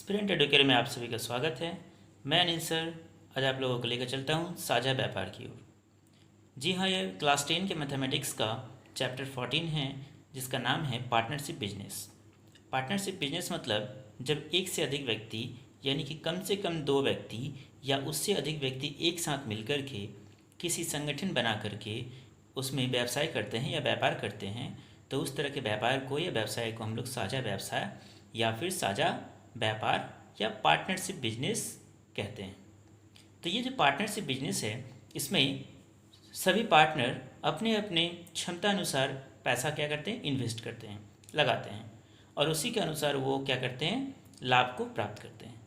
Sprint Educare में आप सभी का स्वागत है। मैं अनिल सर आज आप लोगों को लेकर चलता हूँ साझा व्यापार की ओर। जी हाँ, ये क्लास 10 के मैथमेटिक्स का चैप्टर 14 है जिसका नाम है पार्टनरशिप बिजनेस। पार्टनरशिप बिजनेस मतलब जब एक से अधिक व्यक्ति यानी कि कम से कम दो व्यक्ति या उससे अधिक व्यक्ति एक साथ मिलकर के किसी संगठन बना करके उसमें व्यवसाय करते हैं या व्यापार करते हैं, तो उस तरह के व्यापार को या व्यवसाय को हम लोग साझा व्यवसाय या फिर साझा व्यापार या पार्टनरशिप बिजनेस कहते हैं। तो ये जो पार्टनरशिप बिजनेस है, इसमें सभी पार्टनर अपने अपने क्षमता अनुसार पैसा क्या करते हैं, इन्वेस्ट करते हैं, लगाते हैं, और उसी के अनुसार वो क्या करते हैं, लाभ को प्राप्त करते हैं।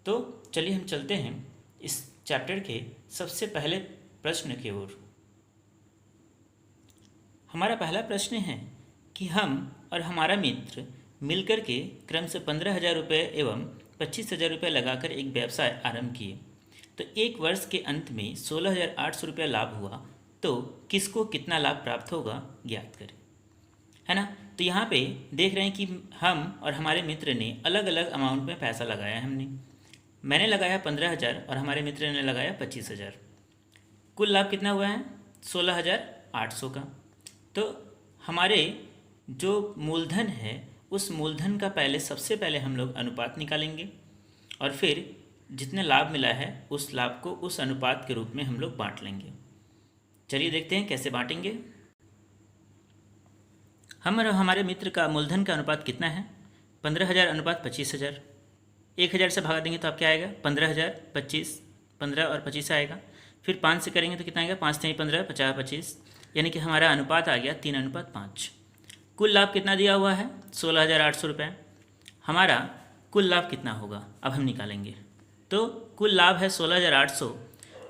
तो चलिए हम चलते हैं इस चैप्टर के सबसे पहले प्रश्न की ओर। हमारा पहला प्रश्न है कि हम और हमारा मित्र मिलकर के क्रम से 15,000 रुपये एवं 25,000 रुपये लगाकर एक व्यवसाय आरंभ किए, तो एक वर्ष के अंत में 16,800 रुपया लाभ हुआ, तो किसको कितना लाभ प्राप्त होगा ज्ञात करें, है ना। तो यहाँ पे देख रहे हैं कि हम और हमारे मित्र ने अलग अलग अमाउंट में पैसा लगाया है। मैंने लगाया 15,000 और हमारे मित्र ने लगाया 25,000। कुल लाभ कितना हुआ है, 16,800 का। तो हमारे जो मूलधन है उस मूलधन का सबसे पहले हम लोग अनुपात निकालेंगे और फिर जितने लाभ मिला है उस लाभ को उस अनुपात के रूप में हम लोग बांट लेंगे। चलिए देखते हैं कैसे बांटेंगे। हम और हमारे मित्र का मूलधन का अनुपात कितना है, 15,000 अनुपात 25,000। 1,000 से भागा देंगे तो आप क्या आएगा, 15,000 25, 15 और 25 आएगा। फिर 5 से करेंगे तो कितना आएगा, 5 3 15, 50 25, यानी कि हमारा अनुपात आ गया 3:5। कुल लाभ कितना दिया हुआ है, 16,800 रुपये। हमारा कुल लाभ कितना होगा अब हम निकालेंगे। तो कुल लाभ है 16,800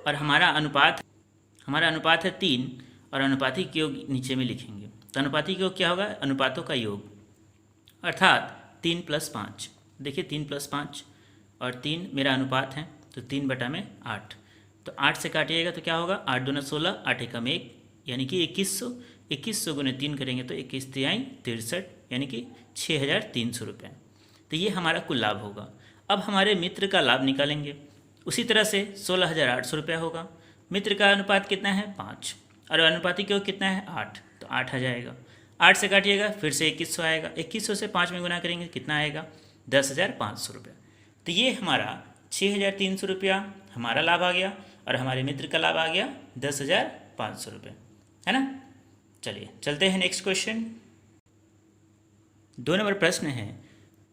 और हमारा अनुपात है 3 और अनुपातिक योग नीचे में लिखेंगे। तो अनुपातिक योग क्या होगा, अनुपातों का योग, अर्थात 3 + 5। देखिए 3 + 5 और 3 मेरा अनुपात है, तो 3/8। तो 8 से काटिएगा तो क्या होगा, 8 दूना 16, 8 एकम 1, यानी कि 2100। 2100 गुने 3 करेंगे तो 21 तिहाई 63, यानी कि 6,300 रुपये। तो ये हमारा कुल लाभ होगा। अब हमारे मित्र का लाभ निकालेंगे। उसी तरह से 16,800 रुपया होगा। मित्र का अनुपात कितना है, 5, और अनुपातिक योग कितना है, 8, तो 8 आ जाएगा। 8 से काटिएगा फिर से 2100 आएगा। 2100 से 5 में गुना करेंगे कितना आएगा, 10,500 रुपया। तो ये हमारा 6,300 रुपया हमारा लाभ आ गया और हमारे मित्र का लाभ आ गया 10,500 रुपये, है ना। चलिए चलते हैं नेक्स्ट क्वेश्चन। 2 नंबर प्रश्न है,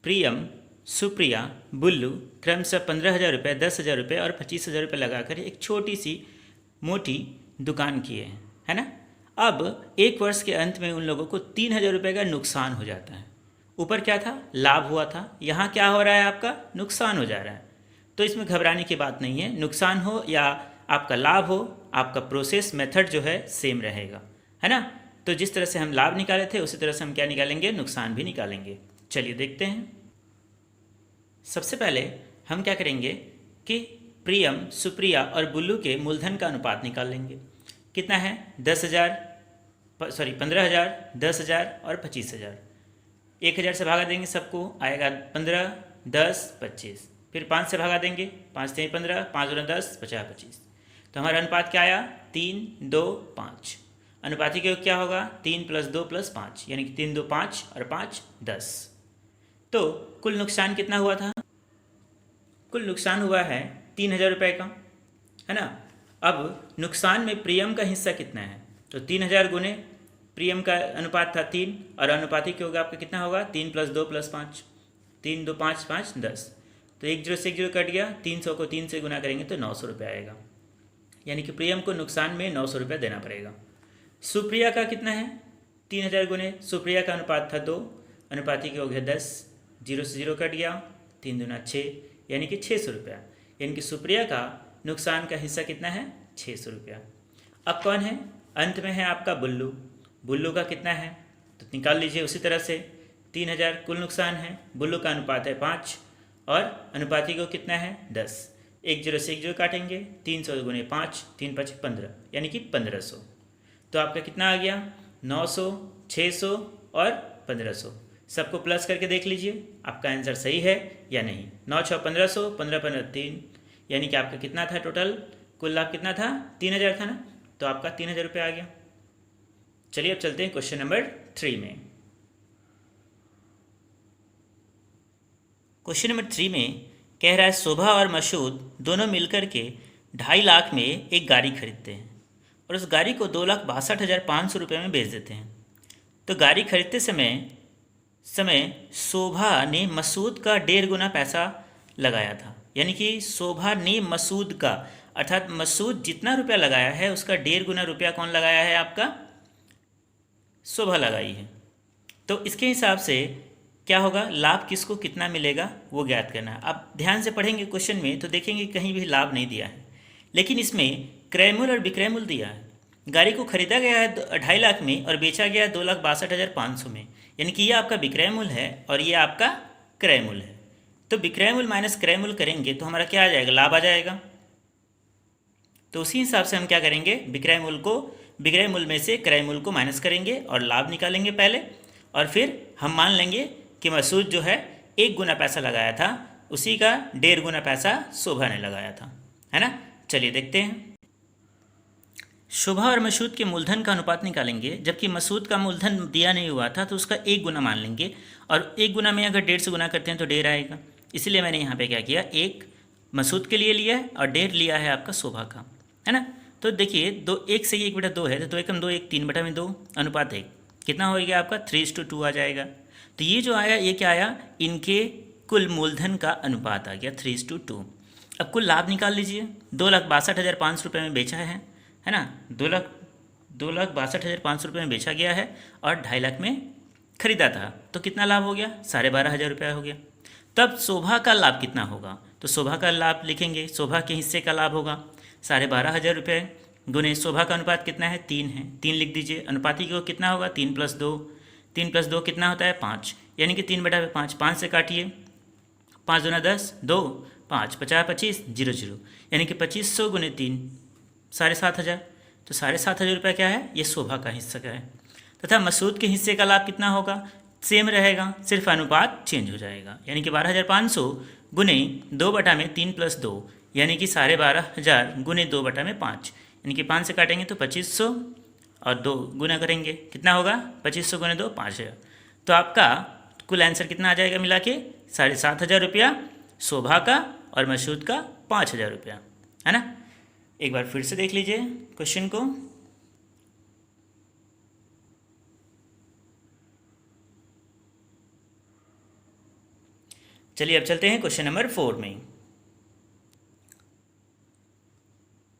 प्रियम, सुप्रिया, बुल्लू क्रमशः 15,000 रुपये, 10,000 रुपये और 25,000 रुपये लगाकर एक छोटी सी मोटी दुकान किए हैं, है ना। अब एक वर्ष के अंत में उन लोगों को 3,000 रुपये का नुकसान हो जाता है। ऊपर क्या था, लाभ हुआ था, यहाँ क्या हो रहा है, आपका नुकसान हो जा रहा है। तो इसमें घबराने की बात नहीं है, नुकसान हो या आपका लाभ हो, आपका प्रोसेस मेथड जो है सेम रहेगा, है ना। तो जिस तरह से हम लाभ निकाले थे उसी तरह से हम क्या निकालेंगे, नुकसान भी निकालेंगे। चलिए देखते हैं। सबसे पहले हम क्या करेंगे कि प्रियम, सुप्रिया और बुल्लू के मूलधन का अनुपात निकाल लेंगे। कितना है, 15,000, 10,000 और 25,000। 1,000 से भागा देंगे सबको, आएगा 15, 10, 25। फिर 5 से भागा देंगे, 5 3 15, 5 दूना 10, 50 25। तो हमारा अनुपात क्या आया, 3 2 5। अनुपातिक योग क्या होगा, 3 + 2 + 5, यानी कि 3 2 5 और 5 10। तो कुल नुकसान कितना हुआ था, कुल नुकसान हुआ है 3,000 रुपये का, है ना। अब नुकसान में प्रियम का हिस्सा कितना है, तो 3,000 गुने प्रियम का अनुपात था 3 और अनुपातिक योग आपका कितना होगा, 3 + 2 + 5, 3 2 5 5 10। तो 1 0 से 1 0 कट गया, 300 को 3 से गुना करेंगे तो 900 रुपये आएगा, यानी कि प्रियम को नुकसान में 900 रुपये देना पड़ेगा। सुप्रिया का कितना है, 3,000 गुने सुप्रिया का अनुपात था 2, अनुपातिक योग है 10, 0 से 0 कट गया, 3 दूना 6, यानी कि 600 रुपया। यानी कि सुप्रिया का नुकसान का हिस्सा कितना है, 600 रुपया। अब कौन है, अंत में है आपका बुल्लू। बुल्लू का कितना है, तो निकाल लीजिए उसी तरह से। 3,000 कुल नुकसान है, बुल्लू का अनुपात है 5 और अनुपातिक योग कितना है 10। 1 0 से 1 0 काटेंगे, 300 गुने 5, 3 5 15, यानी कि 1500। तो आपका कितना आ गया, 900, 600 और 1500, सबको प्लस करके देख लीजिए आपका आंसर सही है या नहीं। 9 6 1500, 15 15 3, यानी कि आपका कितना था टोटल कुल लाभ कितना था, 3000 था ना, तो आपका 3000 रुपये आ गया। चलिए अब चलते हैं क्वेश्चन नंबर 3 में। क्वेश्चन नंबर 3 में कह रहा है शोभा और मसूद दोनों मिलकर के 2.5 लाख में एक गाड़ी खरीदते हैं और उस गाड़ी को 2,62,500 रुपये में बेच देते हैं। तो गाड़ी खरीदते समय शोभा ने मसूद का 1.5 गुना पैसा लगाया था, यानी कि शोभा ने मसूद का, अर्थात मसूद जितना रुपया लगाया है उसका 1.5 गुना रुपया कौन लगाया है, आपका शोभा लगाई है। तो इसके हिसाब से क्या होगा, लाभ किसको कितना मिलेगा वो ज्ञात करना है। आप ध्यान से पढ़ेंगे क्वेश्चन में तो देखेंगे कहीं भी लाभ नहीं दिया है, लेकिन इसमें क्रय मूल्य और विक्रय मूल्य दिया है। गाड़ी को खरीदा गया है 2.5 लाख में और बेचा गया 2,62,500 में, यानी कि ये आपका विक्रय मूल्य है और ये आपका क्रय मूल्य है। तो विक्रय मूल्य माइनस क्रय मूल्य करेंगे तो हमारा क्या आ जाएगा, लाभ आ जाएगा। तो उसी हिसाब से हम क्या करेंगे, विक्रय मूल्य में से क्रय मूल्य को माइनस करेंगे और लाभ निकालेंगे पहले, और फिर हम मान लेंगे कि मसूद जो है 1 गुना पैसा लगाया था, उसी का 1.5 गुना पैसा शोभा ने लगाया था, है ना। चलिए देखते हैं। शोभा और मसूद के मूलधन का अनुपात निकालेंगे, जबकि मसूद का मूलधन दिया नहीं हुआ था तो उसका 1 गुना मान लेंगे, और 1 गुना में अगर 1.5 से गुना करते हैं तो 1.5 आएगा। इसलिए मैंने यहाँ पे क्या किया, 1 मसूद के लिए लिया है और 1.5 लिया है आपका शोभा का, है ना। तो देखिए 1 से 1/2 है, तो 2 एकम 2, 1 3/2 अनुपात 1 कितना हो गया आपका 3:2 आ जाएगा। तो ये जो आया ये क्या आया, इनके कुल मूलधन का अनुपात आ गया 3:2। अब कुल लाभ निकाल लीजिए, 2,62,500 रुपये में बेचा है ना, 2,62,500 रुपये में बेचा गया है और 2.5 लाख में खरीदा था, तो कितना लाभ हो गया, 12,500 रुपया हो गया। तब शोभा का लाभ कितना होगा, तो शोभा का लाभ लिखेंगे, शोभा के हिस्से का लाभ होगा 12,500 रुपये गुने शोभा का अनुपात कितना है, 3 है, 3 लिख दीजिए। अनुपाती को कितना होगा, 3 + 2, 3 + 2 कितना होता है 5, यानी कि 3/5, 5 से काटिए, 5 दूना 10, 2 5 50 25 0 0, यानी कि 2500 गुने 3 7,500। तो 7,500 रुपये क्या है, ये शोभा का हिस्सा का है। तथा मसूद के हिस्से का लाभ कितना होगा, सेम रहेगा, सिर्फ अनुपात चेंज हो जाएगा, यानी कि 12,500 गुने 2/3 + 2, यानी कि 12,500 गुने 2/5, यानी कि 5 से काटेंगे तो 2500 और 2 गुना करेंगे कितना होगा, 2500 गुने 2 5,000। तो आपका कुल आंसर कितना आ जाएगा मिला के 7,500 रुपया शोभा का और मसूद का 5,000 रुपया, है ना। एक बार फिर से देख लीजिए क्वेश्चन को। चलिए अब चलते हैं क्वेश्चन नंबर 4 में।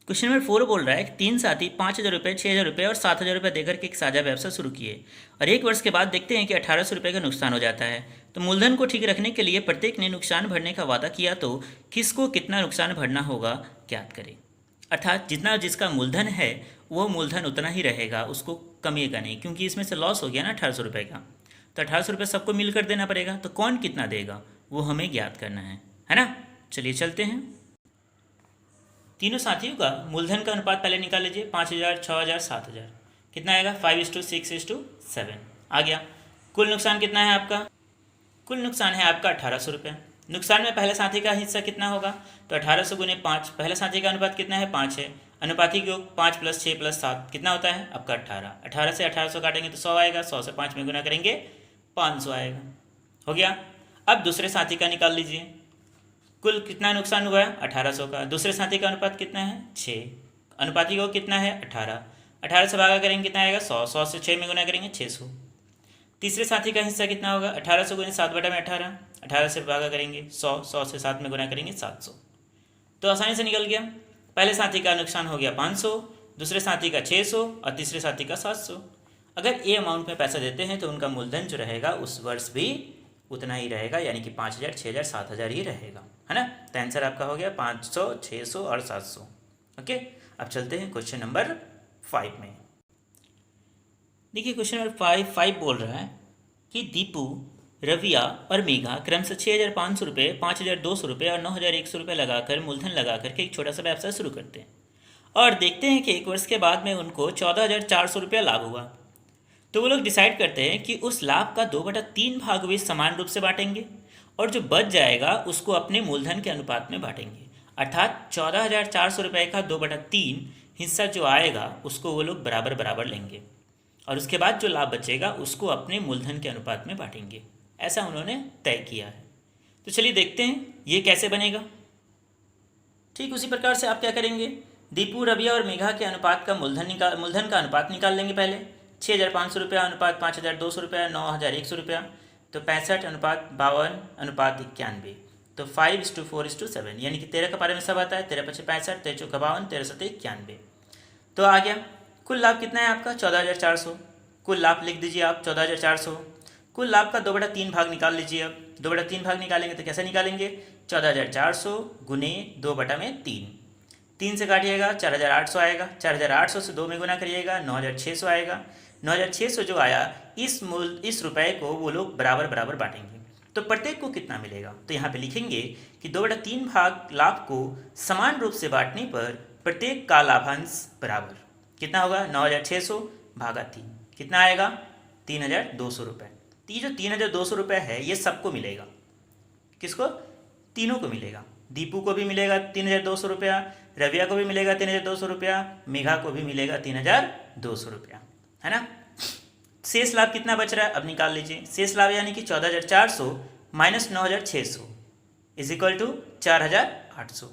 क्वेश्चन नंबर 4 बोल रहा है कि 3 साथी 5,000 रुपये, 6,000 रुपये और 7,000 रुपये देकर के एक साझा व्यवसाय शुरू किए और 1 वर्ष के बाद देखते हैं कि 1,800 रुपये का नुकसान हो जाता है। तो मूलधन को ठीक रखने के लिए प्रत्येक ने नुकसान भरने का वादा किया, तो किसको कितना नुकसान भरना होगा ज्ञात करें। अर्थात जितना जिसका मूलधन है वो मूलधन उतना ही रहेगा, उसको कमिएगा नहीं, क्योंकि इसमें से लॉस हो गया ना 1,800 रुपये का, तो 1,800 रुपये सबको मिलकर देना पड़ेगा। तो कौन कितना देगा वो हमें ज्ञात करना है ना। चलिए चलते हैं। तीनों साथियों का मूलधन का अनुपात पहले निकाल लीजिए, 5,000 6,000 7,000 कितना आएगा 5:6:7 आ गया। कुल नुकसान कितना है आपका, कुल नुकसान है आपका 1,800 रुपये। नुकसान में पहले साथी का हिस्सा कितना होगा, तो 1,800 गुने 5, पहले साथी का अनुपात कितना है 5 है, अनुपाती को 5 + 6 + 7 कितना होता है आपका 18। 18 से 1,800 काटेंगे तो 100 आएगा, 100 से 5 में गुना करेंगे 500 आएगा, हो गया। अब दूसरे साथी का निकाल लीजिए, कुल कितना नुकसान हुआ है 1,800 का, दूसरे साथी का अनुपात कितना है 6, अनुपाती को कितना है 18, 18 से भागा करेंगे कितना आएगा 100, 100 से 6 में गुना करेंगे 600। तीसरे साथी का हिस्सा कितना होगा 1,800 गुने 7/18, 18 से भागा करेंगे 100, 100 से 7 में गुना करेंगे 700। तो आसानी से निकल गया। पहले साथी का नुकसान हो गया 500, दूसरे साथी का 600 और तीसरे साथी का 700। अगर ए अमाउंट में पैसा देते हैं तो उनका मूलधन जो रहेगा उस वर्ष भी उतना ही रहेगा, यानी कि 5,000 6,000 7,000 ही रहेगा, है ना। तो आंसर आपका हो गया 500 600 और 700। ओके, अब चलते हैं क्वेश्चन नंबर 5 में। देखिए क्वेश्चन नंबर 5 बोल रहा है कि दीपू, रविया और मेघा क्रमशः 6,500 रुपये, 5,200 रुपये और 9,100 रुपये लगाकर मूलधन लगा करके एक छोटा सा व्यवसाय शुरू करते हैं और देखते हैं कि 1 वर्ष के बाद में उनको 14,400 रुपया लाभ हुआ। तो वो लोग डिसाइड करते हैं कि उस लाभ का 2/3 भाग वे समान रूप से बांटेंगे और जो बच जाएगा उसको अपने मूलधन के अनुपात में बांटेंगे। अर्थात 14,400 रुपये का 2/3 हिस्सा जो आएगा उसको वो लोग बराबर बराबर लेंगे और उसके बाद जो लाभ बचेगा उसको अपने मूलधन के अनुपात में बांटेंगे। ऐसा उन्होंने तय किया है। तो चलिए देखते हैं ये कैसे बनेगा। ठीक उसी प्रकार से आप क्या करेंगे, दीपू, रबिया और मेघा के अनुपात का मूलधन का अनुपात निकाल लेंगे। पहले 6,500 रुपया अनुपात 5,200 रुपया 9,100 रुपया, तो 65 अनुपात 52 अनुपात 91, तो 5:4:7, यानी कि 13 का पारे में सब आता है। 13 × 5 = 65, 13 × 4 = 52, 13 × 7 = 91। तो आ गया कुल लाभ कितना है आपका 14,400। कुल लाभ लिख दीजिए आप 14,400। कुल लाभ का 2/3 भाग निकाल लीजिए। अब 2/3 भाग निकालेंगे तो कैसे निकालेंगे, 14,400 गुने 2/3, 3 से काटिएगा 4,800 आएगा। 4,800 से 2 में गुना करिएगा 9,600 आएगा। 9,600 जो आया इस रुपए को वो लोग बराबर बराबर बांटेंगे। तो प्रत्येक को कितना मिलेगा, तो यहाँ पे लिखेंगे कि 2/3 भाग लाभ को समान रूप से बांटने पर प्रत्येक का लाभांश बराबर कितना होगा, 9,600 भागा 3 कितना आएगा, 3,200 रुपये। तो ये जो 3,200 रुपये है ये सबको मिलेगा। किसको, तीनों को मिलेगा। दीपू को भी मिलेगा 3,200 रुपया, रविया को भी मिलेगा 3,200 रुपया, मेघा को भी मिलेगा 3,200 रुपया, है ना। शेष लाभ कितना बच रहा है अब निकाल लीजिए। शेष लाभ यानी कि 14,400 माइनस 9,600 इज इक्वल टू 4,800।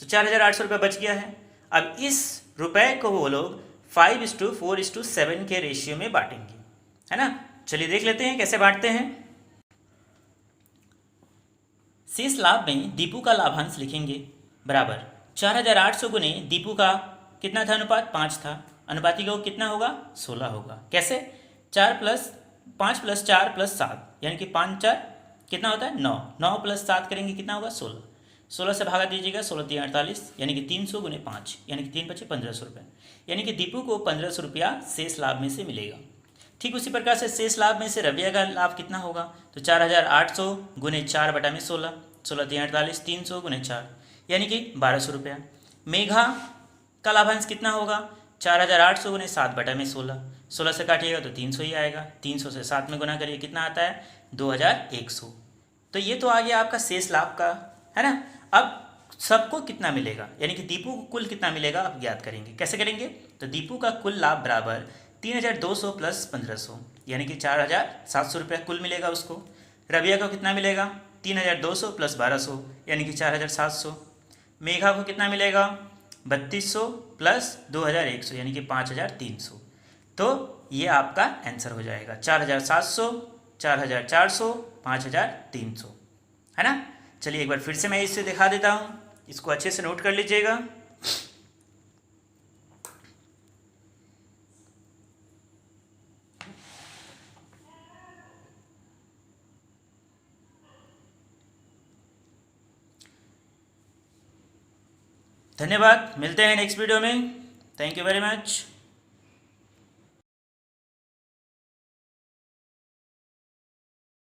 तो 4,800 रुपये बच गया है। अब इस रुपए को वो लोग 5:4:7 के रेशियो में बांटेंगे, है ना। चलिए देख लेते हैं कैसे बांटते हैं। शेष लाभ में दीपू का लाभांश लिखेंगे बराबर 4,800 गुने दीपू का कितना था अनुपात 5 था, अनुपाती का कितना होगा 16 होगा। कैसे, 5 + 4 + 7 यानी कि 5 × 4 कितना होता है 9, 9 + 7 करेंगे कितना होगा 16, 16 से भागा दीजिएगा 16 × 3 = 48 यानी कि 300 गुने 5 यानी कि 3 × 5 = 1,500 रुपये, यानी कि दीपू को 1,500 रुपया शेष लाभ में से मिलेगा। ठीक उसी प्रकार से शेष लाभ में से रविया का लाभ कितना होगा, तो 4,800 गुने 4/16, 16 × 3 = 48, 300 गुने 4 यानी कि 1,200 रुपया। मेघा का लाभांश कितना होगा, 4,800 गुने 7/16, 16 से काटिएगा तो 300 ही आएगा, 300 से 7 में गुना करिए कितना आता है 2,100। तो ये तो आ गया आपका शेष लाभ का, है ना। अब सबको कितना मिलेगा, यानी कि दीपू को कुल कितना मिलेगा आप ज्ञात करेंगे। कैसे करेंगे, तो दीपू का कुल लाभ बराबर 3,200 + 1,500 यानी कि 4,700 रुपया कुल मिलेगा उसको। रबिया को कितना मिलेगा 3,200 + 1,200 यानी कि 4,700। मेघा को कितना मिलेगा 3,200 + 2,100 यानी कि 5,300। तो ये आपका आंसर हो जाएगा 4,700, 4,400, 5,300, है ना। चलिए एक बार फिर से मैं इसे दिखा देता हूँ, इसको अच्छे से नोट कर लीजिएगा। धन्यवाद, मिलते हैं नेक्स्ट वीडियो में। Thank you very much.